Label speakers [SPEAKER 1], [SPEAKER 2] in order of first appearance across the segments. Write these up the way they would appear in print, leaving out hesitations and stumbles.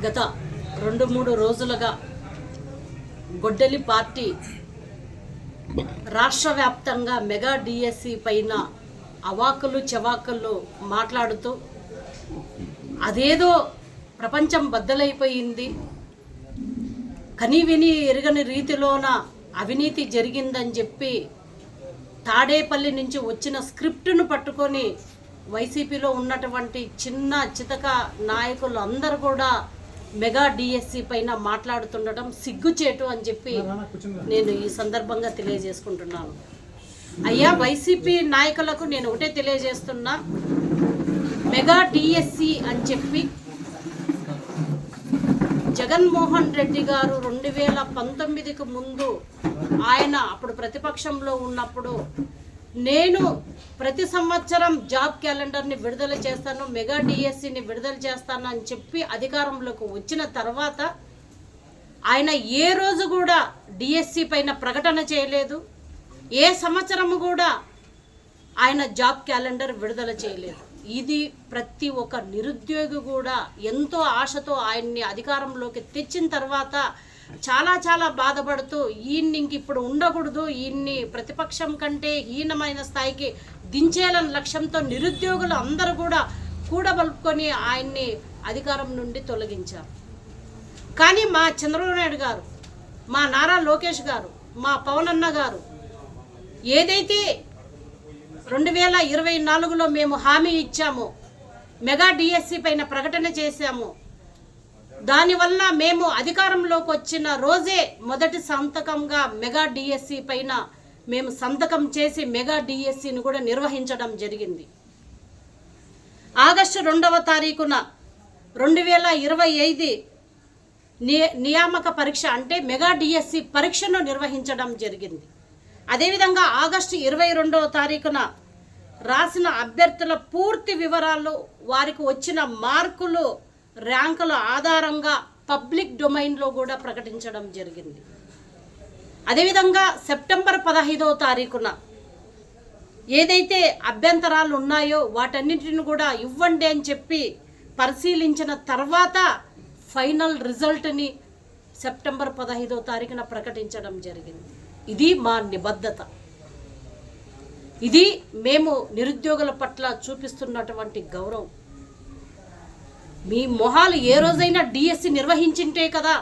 [SPEAKER 1] గత 2-3 రోజులుగా గొడ్డలి పార్టీ రాష్ట్ర వ్యాప్తంగా మెగా డిఎస్సి పైన అవాకులు చెవాకులు మాట్లాడుతూ అదేదో ప్రపంచం బద్దలైపోయింది, కనివిని ఎరగని రీతిలోన అవినీతి జరిగిందని చెప్పి తాడేపల్లి నుంచి వచ్చిన స్క్రిప్టును పట్టుకొని వైసీపీలో ఉన్నటువంటి చిన్న చితక నాయకులు అందరూ కూడా మెగా డిఎస్సి పైన మాట్లాడుతుండటం సిగ్గుచేటు అని చెప్పి నేను ఈ సందర్భంగా తెలియజేసుకుంటున్నాను. అయ్యా, వైసీపీ నాయకులకు నేను ఒకటే తెలియజేస్తున్నా, మెగా డిఎస్సి అని చెప్పి జగన్మోహన్ రెడ్డి గారు 2019కి ముందు ఆయన అప్పుడు ప్రతిపక్షంలో ఉన్నప్పుడు నేను ప్రతి సంవత్సరం జాబ్ క్యాలెండర్ని విడుదల చేస్తాను, మెగా డిఎస్సిని విడుదల చేస్తాను అని చెప్పి అధికారంలోకి వచ్చిన తర్వాత ఆయన ఏ రోజు కూడా డిఎస్సి పైన ప్రకటన చేయలేదు, ఏ సంవత్సరము కూడా ఆయన జాబ్ క్యాలెండర్ విడుదల చేయలేదు. ఇది ప్రతి ఒక్క నిరుద్యోగి కూడా ఎంతో ఆశతో ఆయన్ని అధికారంలోకి తెచ్చిన తర్వాత చాలా చాలా బాధపడుతూ ఈయన్ని ఇంక ఇప్పుడు ఉండకూడదు, ఈయన్ని ప్రతిపక్షం కంటే హీనమైన స్థాయికి దించేయాలని లక్ష్యంతో నిరుద్యోగులు అందరూ కూడా కూడబలుపుకొని ఆయన్ని అధికారం నుండి తొలగించారు. కానీ మా చంద్రబాబు నాయుడు గారు, మా నారా లోకేష్ గారు, మా పవన్ అన్న గారు ఏదైతే 2024లో మేము హామీ ఇచ్చామో, మెగా డిఎస్సి పైన ప్రకటన చేశామో, దానివల్ల మేము అధికారంలోకి వచ్చిన రోజే మొదటి సంతకంగా మెగా డిఎస్సి పైన మేము సంతకం చేసి మెగా డిఎస్సిని కూడా నిర్వహించడం జరిగింది. ఆగస్టు 2వ తారీఖున 2025 నియామక పరీక్ష అంటే మెగా డిఎస్సి పరీక్షను నిర్వహించడం జరిగింది. అదేవిధంగా ఆగస్టు 22వ తారీఖున రాసిన అభ్యర్థుల పూర్తి వివరాలు, వారికి వచ్చిన మార్కులు, ర్యాంకుల ఆధారంగా పబ్లిక్ డొమైన్లో కూడా ప్రకటించడం జరిగింది. అదేవిధంగా సెప్టెంబర్ 15వ తారీఖున ఏదైతే అభ్యంతరాలు ఉన్నాయో వాటన్నింటిని కూడా ఇవ్వండి అని చెప్పి పరిశీలించిన తర్వాత ఫైనల్ రిజల్ట్ని సెప్టెంబర్ 15వ తారీఖున ప్రకటించడం జరిగింది. ఇది మా నిబద్ధత, ఇది మేము నిరుద్యోగుల పట్ల చూపిస్తున్నటువంటి గౌరవం. మీ మొహాలు ఏ రోజైనా డిఎస్సి నిర్వహించింటే కదా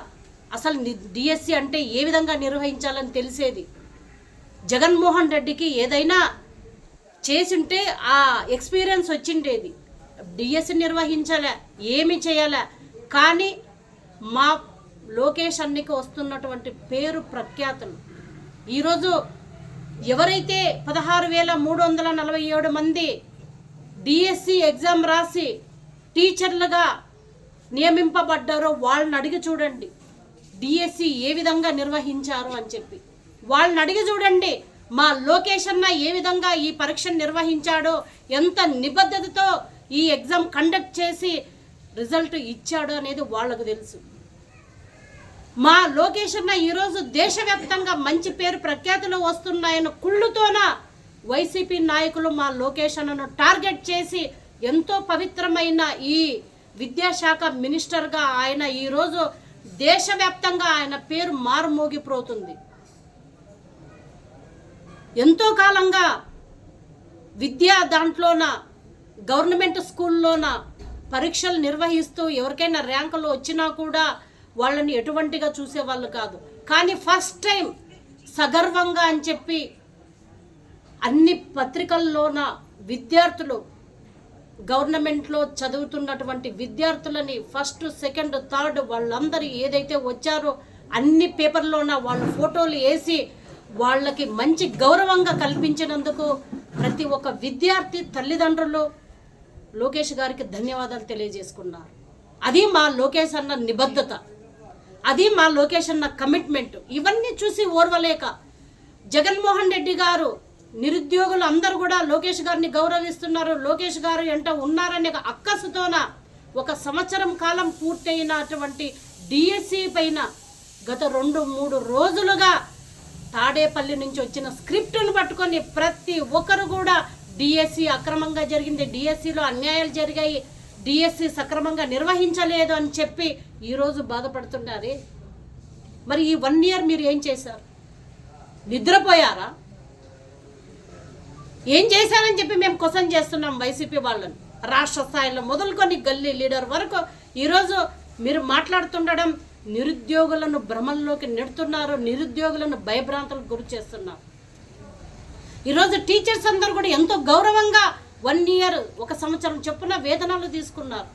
[SPEAKER 1] అసలు డిఎస్సి అంటే ఏ విధంగా నిర్వహించాలని తెలిసేది. జగన్మోహన్ రెడ్డికి ఏదైనా చేసుంటే ఆ ఎక్స్పీరియన్స్ వచ్చిండేది. డిఎస్సి నిర్వహించాలా, ఏమి చేయాలా, కానీ మా లోకేష్ అన్నికి వస్తున్నటువంటి పేరు ప్రఖ్యాతులు ఈరోజు ఎవరైతే 16,347 మంది డిఎస్సి ఎగ్జామ్ రాసి టీచర్లుగా నియమింపబడ్డారో వాళ్ళని అడిగి చూడండి డిఎస్సి ఏ విధంగా నిర్వహించారు అని చెప్పి. వాళ్ళని అడిగి చూడండి మా లోకేష్ అన్న ఏ విధంగా ఈ పరీక్షను నిర్వహించాడో, ఎంత నిబద్ధతతో ఈ ఎగ్జామ్ కండక్ట్ చేసి రిజల్ట్ ఇచ్చాడో అనేది వాళ్ళకు తెలుసు. మా లోకేష్ అన్న ఈరోజు దేశవ్యాప్తంగా మంచి పేరు ప్రఖ్యాతులు వస్తున్నాయన్న కుళ్ళుతోన వైసీపీ నాయకులు మా లోకేష్ అన్నను టార్గెట్ చేసి ఎంతో పవిత్రమైన ఈ విద్యాశాఖ మినిస్టర్గా ఆయన ఈరోజు దేశవ్యాప్తంగా ఆయన పేరు మారుమోగిపోతుంది. ఎంతో కాలంగా విద్యా దాంట్లోన గవర్నమెంట్ స్కూల్లోన పరీక్షలు నిర్వహిస్తూ ఎవరికైనా ర్యాంకులు వచ్చినా కూడా వాళ్ళని ఎటువంటిగా చూసేవాళ్ళు కాదు. కానీ ఫస్ట్ టైం సగర్వంగా అని చెప్పి అన్ని పత్రికల్లోన విద్యార్థులు, గవర్నమెంట్లో చదువుతున్నటువంటి విద్యార్థులని ఫస్ట్, సెకండ్, థర్డ్ వాళ్ళందరూ ఏదైతే వచ్చారో అన్ని పేపర్లోన వాళ్ళ ఫోటోలు వేసి వాళ్ళకి మంచి గౌరవంగా కల్పించినందుకు ప్రతి ఒక్క విద్యార్థి తల్లిదండ్రులు లోకేష్ గారికి ధన్యవాదాలు తెలియజేసుకున్నారు. అది మా లోకేష్ అన్న నిబద్ధత, అది మా లోకేష్ అన్న కమిట్మెంట్. ఇవన్నీ చూసి ఓర్వలేక జగన్మోహన్ రెడ్డి గారు, నిరుద్యోగులు అందరూ కూడా లోకేష్ గారిని గౌరవిస్తున్నారు, లోకేష్ గారు ఎంట ఉన్నారనే అక్కసుతోన 1 సంవత్సరం కాలం పూర్తయినటువంటి డిఎస్సి పైన గత 2-3 రోజులుగా తాడేపల్లి నుంచి వచ్చిన స్క్రిప్టును పట్టుకొని ప్రతి ఒక్కరు కూడా డిఎస్సి అక్రమంగా జరిగింది, డిఎస్సిలో అన్యాయాలు జరిగాయి, డిఎస్సి సక్రమంగా నిర్వహించలేదు అని చెప్పి ఈరోజు బాధపడుతున్నారే. మరి ఈ 1 year మీరు ఏం చేశారు? నిద్రపోయారా? ఏం చేశారని చెప్పి మేము క్వశ్చన్ చేస్తున్నాం వైసీపీ వాళ్ళని. రాష్ట్ర స్థాయిలో మొదలుకొని గల్లీ లీడర్ వరకు ఈరోజు మీరు మాట్లాడుతుండడం నిరుద్యోగులను భ్రమంలోకి నెడుతున్నారు, నిరుద్యోగులను భయభ్రాంతులకు గురి చేస్తున్నారు. ఈరోజు టీచర్స్ అందరూ కూడా ఎంతో గౌరవంగా 1 year 1 సంవత్సరం చొప్పున వేతనాలు తీసుకున్నారు.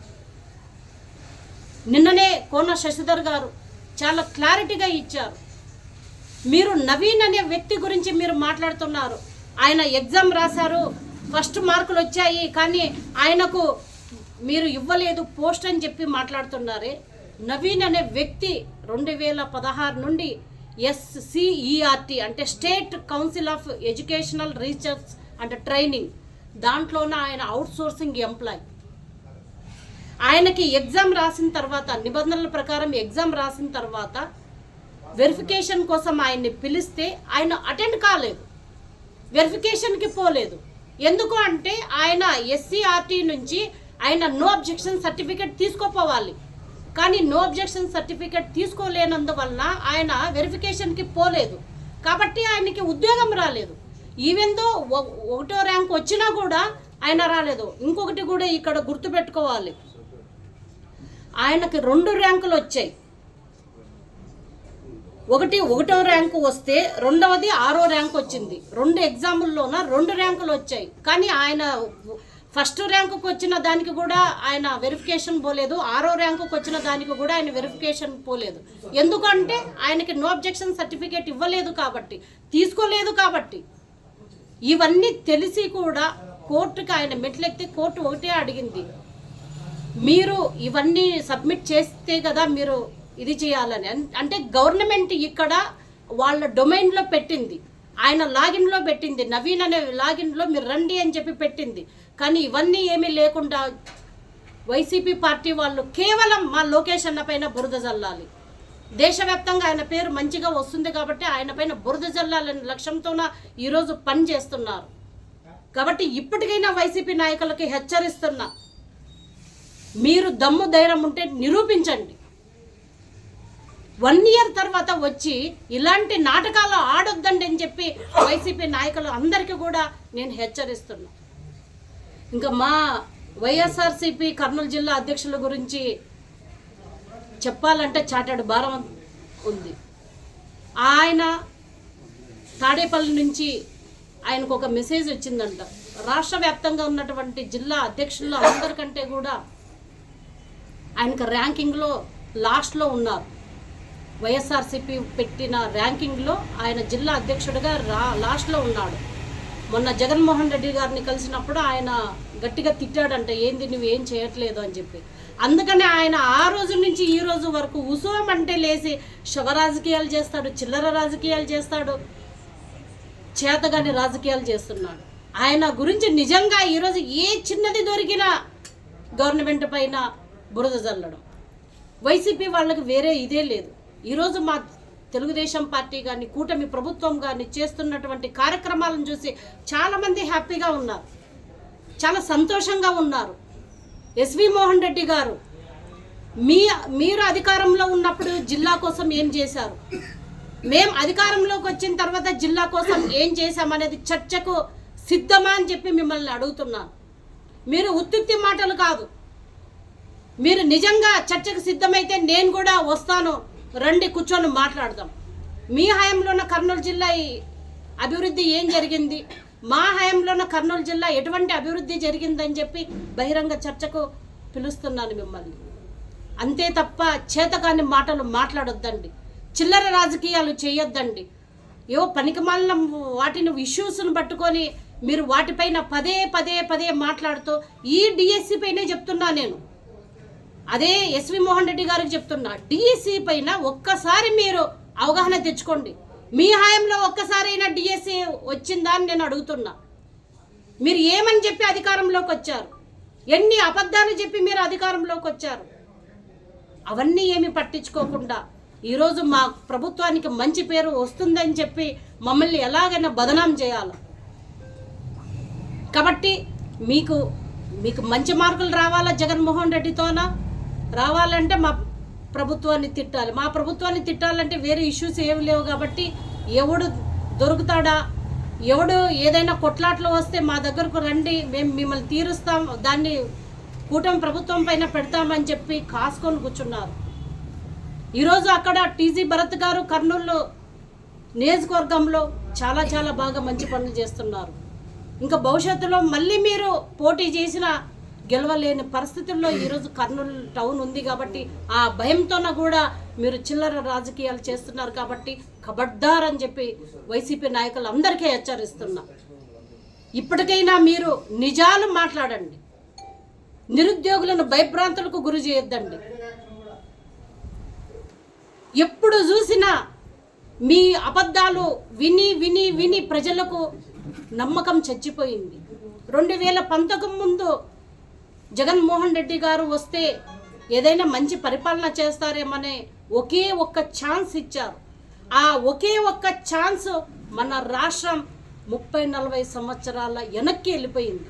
[SPEAKER 1] నిన్ననే కోన శశిధర్ గారు చాలా క్లారిటీగా ఇచ్చారు. మీరు నవీన్ అనే వ్యక్తి గురించి మీరు మాట్లాడుతున్నారు. ఆయన ఎగ్జామ్ రాశారు, ఫస్ట్ మార్కులు వచ్చాయి, కానీ ఆయనకు మీరు ఇవ్వలేదు పోస్ట్ అని చెప్పి మాట్లాడుతున్నారే. నవీన్ అనే వ్యక్తి 2016 నుండి SCERT అంటే state council of educational research and training దాంట్లోనే ఆయన అవుట్సోర్సింగ్ ఎంప్లాయ్. ఆయనకి ఎగ్జామ్ రాసిన తర్వాత, నిబంధనల ప్రకారం ఎగ్జామ్ రాసిన తర్వాత వెరిఫికేషన్ కోసం ఆయన్ని పిలిస్తే ఆయన అటెండ్ కాలేదు, వెరిఫికేషన్కి పోలేదు. ఎందుకు అంటే ఆయన SCERT నుంచి ఆయన నో అబ్జెక్షన్ సర్టిఫికేట్ తీసుకోపోవాలి, కానీ నో అబ్జెక్షన్ సర్టిఫికేట్ తీసుకోలేనందువలన ఆయన వెరిఫికేషన్కి పోలేదు. కాబట్టి ఆయనకి ఉద్యోగం రాలేదు. ఈవెందో 1వ ర్యాంక్ వచ్చినా కూడా ఆయన రాలేదు. ఇంకొకటి కూడా ఇక్కడ గుర్తుపెట్టుకోవాలి, ఆయనకి 2 ర్యాంకులు వచ్చాయి. ఒకటి 1వ ర్యాంకు వస్తే, రెండవది 6వ ర్యాంకు వచ్చింది. 2 ఎగ్జాముల్లోన 2 ర్యాంకులు వచ్చాయి. కానీ ఆయన ఫస్ట్ ర్యాంకుకు వచ్చిన దానికి కూడా ఆయన వెరిఫికేషన్ పోలేదు, 6వ ర్యాంకుకు వచ్చిన దానికి కూడా ఆయన వెరిఫికేషన్ పోలేదు. ఎందుకంటే ఆయనకి నో అబ్జెక్షన్ సర్టిఫికేట్ ఇవ్వలేదు కాబట్టి, తీసుకోలేదు కాబట్టి. ఇవన్నీ తెలిసి కూడా కోర్టుకి ఆయన మెట్లెక్కితే కోర్టు ఒకటే అడిగింది, మీరు ఇవన్నీ సబ్మిట్ చేస్తే కదా మీరు ఇది చేయాలని. అంటే గవర్నమెంట్ ఇక్కడ వాళ్ళ డొమైన్లో పెట్టింది, ఆయన లాగిన్లో పెట్టింది, నవీన్ అనే లాగిన్లో మీరు రండి అని చెప్పి పెట్టింది. కానీ ఇవన్నీ ఏమీ లేకుండా వైసీపీ పార్టీ వాళ్ళు కేవలం మా లోకేష్ అన్న పైన బురద జల్లాలి, దేశవ్యాప్తంగా ఆయన పేరు మంచిగా వస్తుంది కాబట్టి ఆయన పైన బురద జల్లాలనే లక్ష్యంతోన ఈరోజు పని చేస్తున్నారు. కాబట్టి ఇప్పటికైనా వైసీపీ నాయకులకి హెచ్చరిస్తున్నా, మీరు దమ్ము ధైర్యం ఉంటే నిరూపించండి. 1 year తర్వాత వచ్చి ఇలాంటి నాటకాలు ఆడొద్దండి అని చెప్పి వైసీపీ నాయకులు అందరికీ కూడా నేను హెచ్చరిస్తున్నా. ఇంకా మా వైఎస్ఆర్సీపీ కర్నూలు జిల్లా అధ్యక్షుల గురించి చెప్పాలంటే చాటాడు భారం ఉంది. ఆయన తాడేపల్లి నుంచి ఆయనకు ఒక మెసేజ్ వచ్చిందంట. రాష్ట్ర వ్యాప్తంగా ఉన్నటువంటి జిల్లా అధ్యక్షుల్లో అందరికంటే కూడా ఆయనకు ర్యాంకింగ్లో లాస్ట్లో ఉన్నారు. వైఎస్ఆర్సీపీ పెట్టిన ర్యాంకింగ్లో ఆయన జిల్లా అధ్యక్షుడిగా లాస్ట్లో ఉన్నాడు. మొన్న జగన్మోహన్ రెడ్డి గారిని కలిసినప్పుడు ఆయన గట్టిగా తిట్టాడంట, ఏంది నువ్వు ఏం చేయట్లేదు అని చెప్పి. అందుకని ఆయన ఆ రోజు నుంచి ఈ రోజు వరకు ఉత్సవం అంటే లేచి శవ రాజకీయాలు చేస్తాడు, చిల్లర రాజకీయాలు చేస్తాడు, చేతగాని రాజకీయాలు చేస్తున్నాడు. ఆయన గురించి నిజంగా ఈరోజు ఏ చిన్నది దొరికినా గవర్నమెంట్ పైన బురద జల్లడం. వైసీపీ వాళ్ళకి వేరే ఇదే లేదు. ఈరోజు మా తెలుగుదేశం పార్టీ కానీ కూటమి ప్రభుత్వం కానీ చేస్తున్నటువంటి కార్యక్రమాలను చూసి చాలామంది హ్యాపీగా ఉన్నారు, చాలా సంతోషంగా ఉన్నారు. ఎస్వి మోహన్ రెడ్డి గారు మీరు అధికారంలో ఉన్నప్పుడు జిల్లా కోసం ఏం చేశారు, మేము అధికారంలోకి వచ్చిన తర్వాత జిల్లా కోసం ఏం చేశామనేది చర్చకు సిద్ధమా అని చెప్పి మిమ్మల్ని అడుగుతున్నాను. మీరు ఉత్తుత్తి మాటలు కాదు, మీరు నిజంగా చర్చకు సిద్ధమైతే నేను కూడా వస్తాను, రండి కూర్చొని మాట్లాడదాం. మీ హయాంలోన కర్నూలు జిల్లా అభివృద్ధి ఏం జరిగింది, మా హయాంలోన కర్నూలు జిల్లా ఎటువంటి అభివృద్ధి జరిగిందని చెప్పి బహిరంగ చర్చకు పిలుస్తున్నాను మిమ్మల్ని. అంతే తప్ప చేతకాని మాటలు మాట్లాడొద్దండి, చిల్లర రాజకీయాలు చేయొద్దండి. ఏవో పనికిమాలిన వాటిని ఇష్యూస్ను పట్టుకొని మీరు వాటిపైన పదే పదే పదే మాట్లాడుతూ ఈ డిఎస్సి పైనే చెప్తున్నా నేను, అదే ఎస్వి మోహన్ రెడ్డి గారికి చెప్తున్నా, డిఎస్సి పైన ఒక్కసారి మీరు అవగాహన తెచ్చుకోండి. మీ హయాంలో ఒక్కసారైనా డిఎస్సి వచ్చిందా అని నేను అడుగుతున్నా. మీరు ఏమని చెప్పి అధికారంలోకి వచ్చారు, ఎన్ని అబద్ధాలు చెప్పి మీరు అధికారంలోకి వచ్చారు, అవన్నీ ఏమి పట్టించుకోకుండా ఈరోజు మా ప్రభుత్వానికి మంచి పేరు వస్తుందని చెప్పి మమ్మల్ని ఎలాగైనా బదనాం చేయాలి. కాబట్టి మీకు మీకు మంచి మార్కులు రావాలా జగన్మోహన్ రెడ్డితోనా? రావాలంటే మా ప్రభుత్వాన్ని తిట్టాలి. మా ప్రభుత్వాన్ని తిట్టాలంటే వేరే ఇష్యూస్ ఏమి లేవు కాబట్టి ఎవడు దొరుకుతాడా, ఎవడు ఏదైనా కొట్లాట్లు వస్తే మా దగ్గరకు రండి, మేము మిమ్మల్ని తీరుస్తాం, దాన్ని కూటమి ప్రభుత్వం పైన పెడతామని చెప్పి కాసుకొని కూర్చున్నారు. ఈరోజు అక్కడ టీజీ భరత్ గారు కర్నూలు నియోజకవర్గంలో చాలా చాలా బాగా మంచి పనులు చేస్తున్నారు. ఇంకా భవిష్యత్తులో మళ్ళీ మీరు పోటీ చేసిన గెలవలేని పరిస్థితుల్లో ఈరోజు కర్నూలు టౌన్ ఉంది కాబట్టి ఆ భయంతోన కూడా మీరు చిల్లర రాజకీయాలు చేస్తున్నారు కాబట్టి ఖబర్దార్ అని చెప్పి వైసీపీ నాయకులు అందరికీ హెచ్చరిస్తున్నా. ఇప్పటికైనా మీరు నిజాలు మాట్లాడండి, నిరుద్యోగులను భయభ్రాంతులకు గురి చేయొద్దండి. ఎప్పుడు చూసినా మీ అబద్ధాలు విని విని విని ప్రజలకు నమ్మకం చచ్చిపోయింది. 2019 ముందు జగన్మోహన్ రెడ్డి గారు వస్తే ఏదైనా మంచి పరిపాలన చేస్తారేమనే ఒకే ఒక్క ఛాన్స్ ఇచ్చారు. ఆ ఒకే ఒక్క ఛాన్స్ మన రాష్ట్రం 30-40 సంవత్సరాల వెనక్కి వెళ్ళిపోయింది.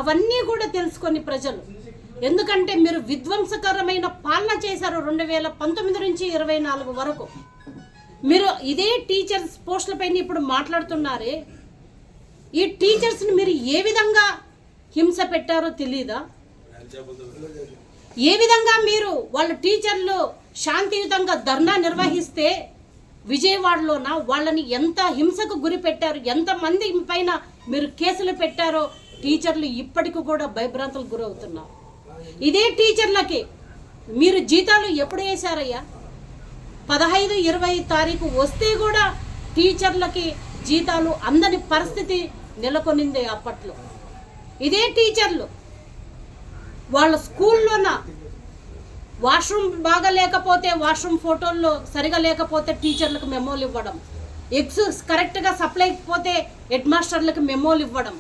[SPEAKER 1] అవన్నీ కూడా తెలుసుకొని ప్రజలు, ఎందుకంటే మీరు విధ్వంసకరమైన పాలన చేశారు 2019 నుంచి 24 వరకు. మీరు ఇదే టీచర్స్ పోస్టులపైన ఇప్పుడు మాట్లాడుతున్నారే, ఈ టీచర్స్ని మీరు ఏ విధంగా హింస పెట్టారో తెలీదా? ఏ విధంగా మీరు వాళ్ళ టీచర్లు శాంతియుతంగా ధర్నా నిర్వహిస్తే విజయవాడలోన వాళ్ళని ఎంత హింసకు గురి పెట్టారు, ఎంతమంది పైన మీరు కేసులు పెట్టారో టీచర్లు ఇప్పటికి కూడా భయభ్రాంతులకు గురవుతున్నారు. ఇదే టీచర్లకి మీరు జీతాలు ఎప్పుడు వేశారయ్యా? 15-20 తారీఖు వస్తే కూడా టీచర్లకి జీతాలు అందని పరిస్థితి నెలకొనింది అప్పట్లో. ఇదే టీచర్లు వాళ్ళ స్కూల్లోన వాష్రూమ్ బాగా లేకపోతే, వాష్రూమ్ ఫోటోల్లో సరిగా లేకపోతే టీచర్లకు మెమోలు ఇవ్వడం, ఎగ్స్ కరెక్ట్గా సప్లై పోతే హెడ్ మాస్టర్లకు మెమోలు ఇవ్వడం,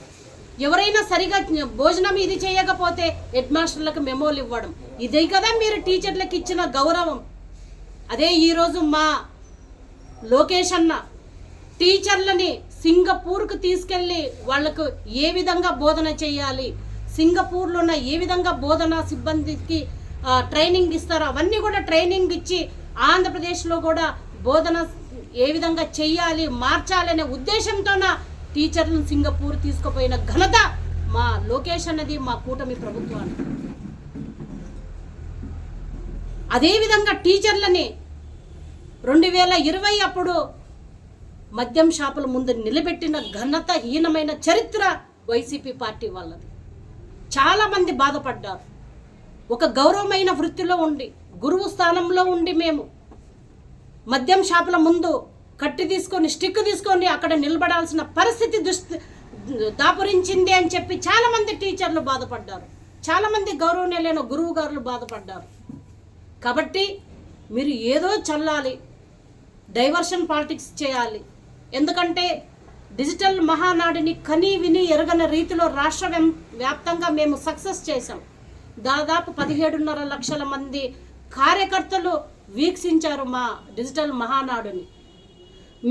[SPEAKER 1] ఎవరైనా సరిగా భోజనం ఇది చేయకపోతే హెడ్ మాస్టర్లకు మెమోలు ఇవ్వడం. ఇదే కదా మీరు టీచర్లకు ఇచ్చిన గౌరవం. అదే ఈరోజు మా లోకేష్ అన్న టీచర్లని సింగపూర్కు తీసుకెళ్ళి వాళ్లకు ఏ విధంగా బోధన చేయాలి, సింగపూర్లోన ఏ విధంగా బోధన సిబ్బందికి ట్రైనింగ్ ఇస్తారో అవన్నీ కూడా ట్రైనింగ్ ఇచ్చి ఆంధ్రప్రదేశ్లో కూడా బోధన ఏ విధంగా చెయ్యాలి, మార్చాలి అనే ఉద్దేశంతోన టీచర్లను సింగపూర్ తీసుకుపోయిన ఘనత మా లోకేష్ అన్నది, మా కూటమి ప్రభుత్వానికి. అదేవిధంగా టీచర్లని 2020 అప్పుడు మద్యం షాపుల ముందు నిలబెట్టిన ఘనత, హీనమైన చరిత్ర వైసీపీ పార్టీ వాళ్ళది. చాలామంది బాధపడ్డారు. ఒక గౌరవమైన వృత్తిలో ఉండి, గురువు స్థానంలో ఉండి మేము మద్యం షాపుల ముందు కట్టి తీసుకొని, స్టిక్ తీసుకొని అక్కడ నిలబడాల్సిన పరిస్థితి దాపురించింది అని చెప్పి చాలామంది టీచర్లు బాధపడ్డారు. చాలామంది గౌరవనీయులైన గురువు గారులు బాధపడ్డారు. కాబట్టి మీరు ఏదో చల్లాలి, డైవర్షన్ పాలిటిక్స్ చేయాలి. ఎందుకంటే డిజిటల్ మహానాడిని కనీ విని ఎరగని రీతిలో రాష్ట్ర వ్యాప్తంగా మేము సక్సెస్ చేశాం. దాదాపు 17.5 లక్షల మంది కార్యకర్తలు వీక్షించారు మా డిజిటల్ మహానాడుని.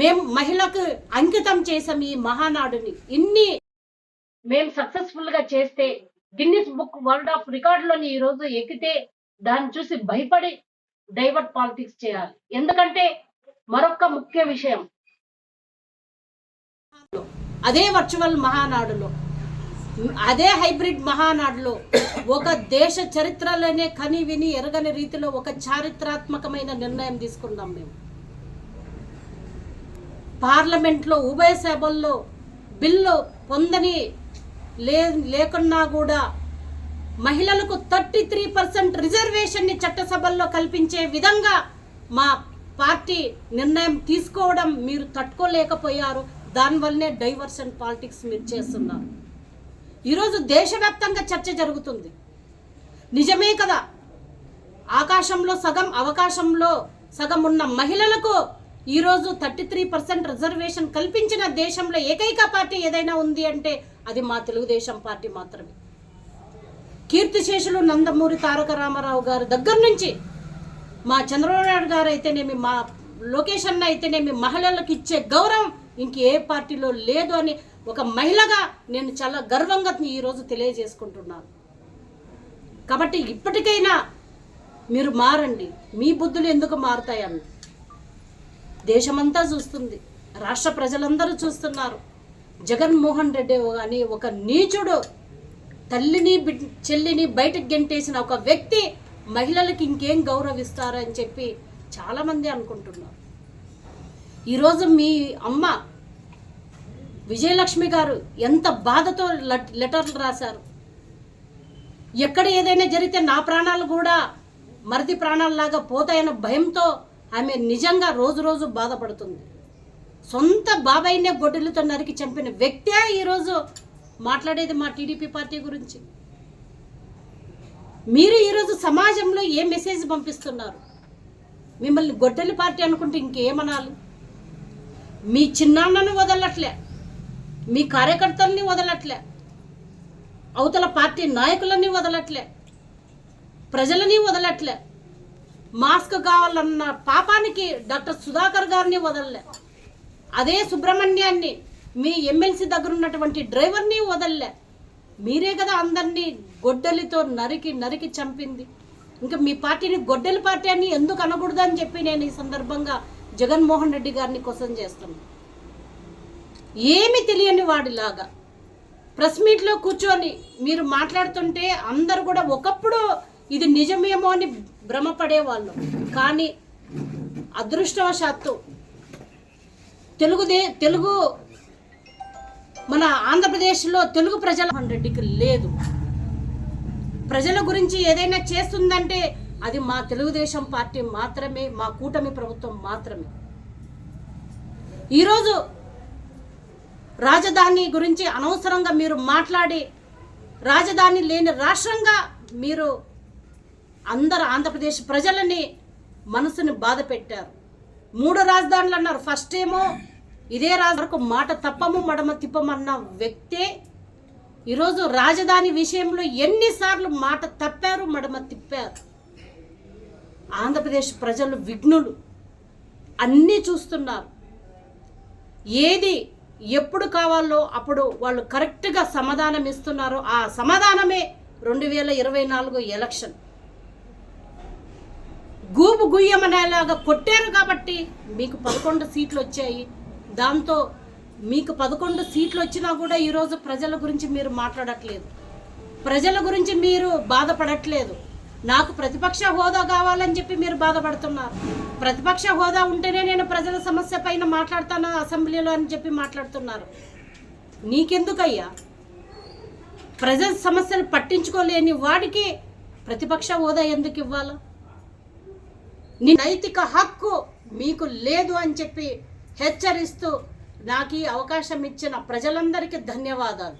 [SPEAKER 1] మేము మహిళకు అంకితం చేసాం ఈ మహానాడుని. ఇన్ని మేము సక్సెస్ఫుల్గా చేస్తే గిన్నిస్ బుక్ వరల్డ్ ఆఫ్ రికార్డులోని ఈరోజు ఎక్కితే దాన్ని చూసి భయపడి డైవర్ట్ పాలిటిక్స్ చేయాలి. ఎందుకంటే మరొక ముఖ్య విషయం, అదే వర్చువల్ మహానాడులో, అదే హైబ్రిడ్ మహానాడులో ఒక దేశ చరిత్రలోనే కని విని ఎరగని రీతిలో ఒక చారిత్రాత్మకమైన నిర్ణయం తీసుకున్నాం. మేము పార్లమెంట్లో ఉభయ సభల్లో బిల్లు పొందని లేకున్నా కూడా మహిళలకు 33% రిజర్వేషన్ని చట్టసభల్లో కల్పించే విధంగా మా పార్టీ నిర్ణయం తీసుకోవడం మీరు తట్టుకోలేకపోయారు. దానివల్లనే డైవర్షన్ పాలిటిక్స్ మీరు చేస్తున్నారు. ఈరోజు దేశవ్యాప్తంగా చర్చ జరుగుతుంది. నిజమే కదా, ఆకాశంలో సగం అవకాశంలో సగం ఉన్న మహిళలకు ఈరోజు 33% రిజర్వేషన్ కల్పించిన దేశంలో ఏకైక పార్టీ ఏదైనా ఉంది అంటే అది మా తెలుగుదేశం పార్టీ మాత్రమే. కీర్తిశేషులు నందమూరి తారక రామారావు గారి దగ్గర నుంచి మా చంద్రబాబు నాయుడు గారు అయితేనేమి, మా లోకేష్ అన్న అయితేనేమి, మహిళలకు ఇచ్చే గౌరవం ఇంకే పార్టీలో లేదు అని ఒక మహిళగా నేను చాలా గర్వంగా ఈరోజు తెలియజేసుకుంటున్నాను. కాబట్టి ఇప్పటికైనా మీరు మారండి. మీ బుద్ధులు ఎందుకు మారుతాయని దేశమంతా చూస్తుంది, రాష్ట్ర ప్రజలందరూ చూస్తున్నారు. జగన్మోహన్ రెడ్డి అని ఒక నీచుడు తల్లిని చెల్లిని బయటకు గెంటేసిన ఒక వ్యక్తి మహిళలకు ఇంకేం గౌరవిస్తారని చెప్పి చాలామంది అనుకుంటున్నారు. ఈరోజు మీ అమ్మ విజయలక్ష్మి గారు ఎంత బాధతో లెటర్లు రాశారు. ఎక్కడ ఏదైనా జరిగితే నా ప్రాణాలు కూడా మరిది ప్రాణాలలాగా పోతాయన్న భయంతో ఆమె నిజంగా రోజు రోజు బాధపడుతుంది. సొంత బాబాయినే గొడ్డలితో నరికి చంపిన వ్యక్తే ఈరోజు మాట్లాడేది మా టీడీపీ పార్టీ గురించి. మీరు ఈరోజు సమాజంలో ఏ మెసేజ్ పంపిస్తున్నారు? మిమ్మల్ని గొడ్డలి పార్టీ అనుకుంటే ఇంకేమనాలి? మీ చిన్నాన్నను వదలట్లే, మీ కార్యకర్తల్ని వదలట్లే, అవతల పార్టీ నాయకులని వదలట్లే, ప్రజలని వదలట్లే. మాస్క్ కావాలన్న పాపానికి డాక్టర్ సుధాకర్ గారిని వదలలే, అదే సుబ్రహ్మణ్యాన్ని మీ ఎమ్మెల్సీ దగ్గర ఉన్నటువంటి డ్రైవర్ని వదలలే. మీరే కదా అందరినీ గొడ్డలితో నరికి నరికి చంపింది. ఇంకా మీ పార్టీని గొడ్డలి పార్టీ అని ఎందుకు అనకూడదు అని చెప్పి నేను ఈ సందర్భంగా జగన్మోహన్ రెడ్డి గారిని క్వశ్చన్ చేస్తున్నాను. ఏమి తెలియని వాడిలాగా ప్రెస్ మీట్లో కూర్చొని మీరు మాట్లాడుతుంటే అందరు కూడా ఒకప్పుడు ఇది నిజమేమో అని భ్రమపడేవాళ్ళు. కానీ అదృష్టవశాత్తు తెలుగు మన ఆంధ్రప్రదేశ్లో తెలుగు ప్రజల రెడ్డికి లేదు. ప్రజల గురించి ఏదైనా చేస్తుందంటే అది మా తెలుగుదేశం పార్టీ మాత్రమే, మా కూటమి ప్రభుత్వం మాత్రమే. ఈరోజు రాజధాని గురించి అనవసరంగా మీరు మాట్లాడి రాజధాని లేని రాష్ట్రంగా మీరు అందరు ఆంధ్రప్రదేశ్ ప్రజలని మనసుని బాధ పెట్టారు. 3 రాజధానులు అన్నారు. ఫస్ట్ ఏమో ఇదే వరకు మాట తప్పము మడమ తిప్పమన్న వ్యక్తే ఈరోజు రాజధాని విషయంలో ఎన్నిసార్లు మాట తప్పారు, మడమ తిప్పారు. ఆంధ్రప్రదేశ్ ప్రజలు విఘ్నులు, అన్నీ చూస్తున్నారు. ఏది ఎప్పుడు కావాలో అప్పుడు వాళ్ళు కరెక్ట్గా సమాధానం ఇస్తున్నారు. ఆ సమాధానమే 2024 ఎలక్షన్. గూబు గుయ్యమనేలాగా కొట్టారు కాబట్టి మీకు 11 సీట్లు వచ్చాయి. దాంతో మీకు 11 సీట్లు వచ్చినా కూడా ఈరోజు ప్రజల గురించి మీరు మాట్లాడట్లేదు, ప్రజల గురించి మీరు బాధపడట్లేదు. నాకు ప్రతిపక్ష హోదా కావాలని చెప్పి మీరు బాధపడుతున్నారు. ప్రతిపక్ష హోదా ఉంటేనే నేను ప్రజల సమస్య పైన మాట్లాడతాను అసెంబ్లీలో అని చెప్పి మాట్లాడుతున్నారు. నీకెందుకయ్యా? ప్రజల సమస్యలు పట్టించుకోలేని వాడికి ప్రతిపక్ష హోదా ఎందుకు ఇవ్వాలా? నీ నైతిక హక్కు మీకు లేదు అని చెప్పి హెచ్చరిస్తూ నాకు ఈ అవకాశం ఇచ్చిన ప్రజలందరికీ ధన్యవాదాలు.